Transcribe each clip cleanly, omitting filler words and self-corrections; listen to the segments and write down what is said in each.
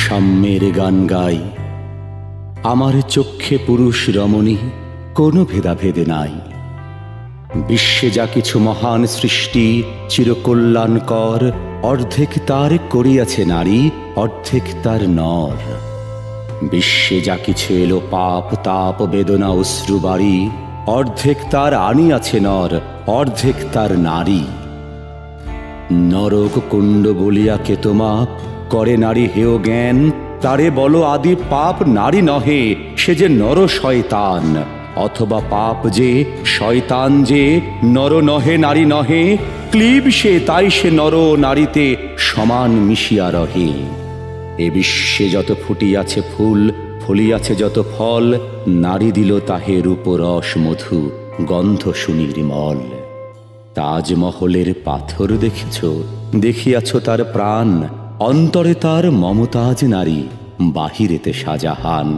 সাম্যের গান গাই। আমার চক্ষে পুরুষ রমণী কোনো ভেদাভেদ নাই। বিশ্বে যা কিছু মহান সৃষ্টি চিরকল্যাণকর, অর্ধেক তার করিয়াছে নারী, অর্ধেক তার নর। বিশ্বে যা কিছু এলো পাপ তাপ বেদনা অশ্রু বাড়ি, অর্ধেক তার আনিয়াছে নর, অর্ধেক তার নারী। নরক কুণ্ড বলিয়া কে তোমা করে নারী হেয় জ্ঞান, তারে বলো আদি পাপ নারী নহে, সে যে নর শয়তান। অথবা পাপ যে শয়তান যে নর নহে নারী নহে, ক্লীব সে তাই সে নর নারীতে সমান মিশিয়া রহে। এ বিশ্বে যত ফুটিয়াছে ফুল ফলিয়াছে যত ফল, নারী দিল তাহে রূপরস মধু গন্ধ সুনির্মল। তাজমহলের পাথর দেখেছ, দেখিয়াছ তার প্রাণ, অন্তরে তার মমতাজ নারী, বাহিরেতে শাহজাহান।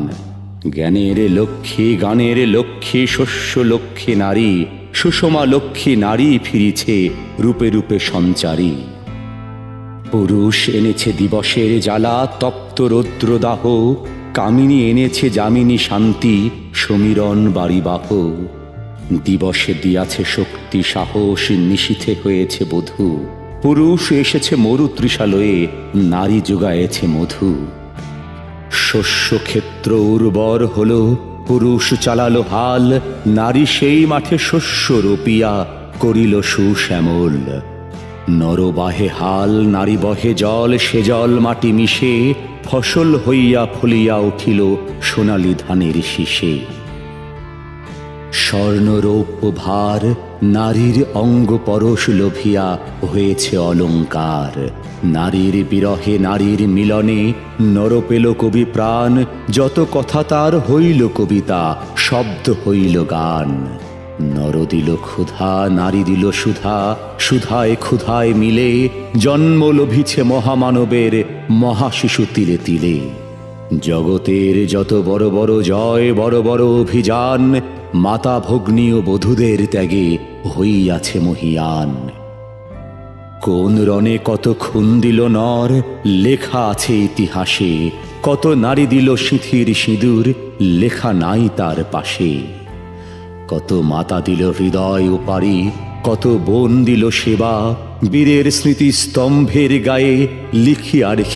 জ্ঞানের লক্ষ্মী গানের লক্ষ্মী শস্য লক্ষ্মী নারী, সুষমা লক্ষ্মী নারী ফিরিছে রূপে রূপে সঞ্চারী। পুরুষ এনেছে দিবসের জ্বালা তপ্ত রৌদ্রদাহ, কামিনী এনেছে যামিনী শান্তি সমীরণ বাড়িবাহ। দিবসে দিয়াছে শক্তি সাহস, নিশীথে হয়েছে বধূ, পুরুষ এসেছে মরু তৃষালয়ে, নারী যোগায়েছে মধু। শস্য ক্ষেত্র উর্বর হল, পুরুষ চালালো হাল, নারী সেই মাঠে শস্য রোপিয়া করিল সুশ্যামল। নর বাহে হাল নারী বহে জল, সে জল মাটি মিশে ফসল হইয়া ফলিয়া উঠিল সোনালি ধানের শীষে। স্বর্ণরৌপ্য ভার নারীর অঙ্গ পরশ লোভিয়া হয়েছে অলঙ্কার। নারীর বিরহে নারীর মিলনে নর পেল কবি প্রাণ, যত কথা তার হইল কবিতা শব্দ হইল গান। নর দিল ক্ষুধা নারী দিল সুধা, সুধায় ক্ষুধায় মিলে জন্ম লভিছে মহামানবের মহাশিশু তিলে তিলে। জগতের যত বড় বড় জয় বড় বড় অভিযান, মাতা ভগ্নী ও বধূদের ত্যাগে হইয়াছে মহিয়ান। কোন রণে কত খুন দিল নর লেখা আছে ইতিহাসে, কত নারী দিল সিঁথির সিঁদুর লেখা নাই তার পাশে। কত মাতা দিল হৃদয় ও পারি, কত বোন দিল সেবা, বীরের স্মৃতি স্তম্ভের গায়ে লিখিয়া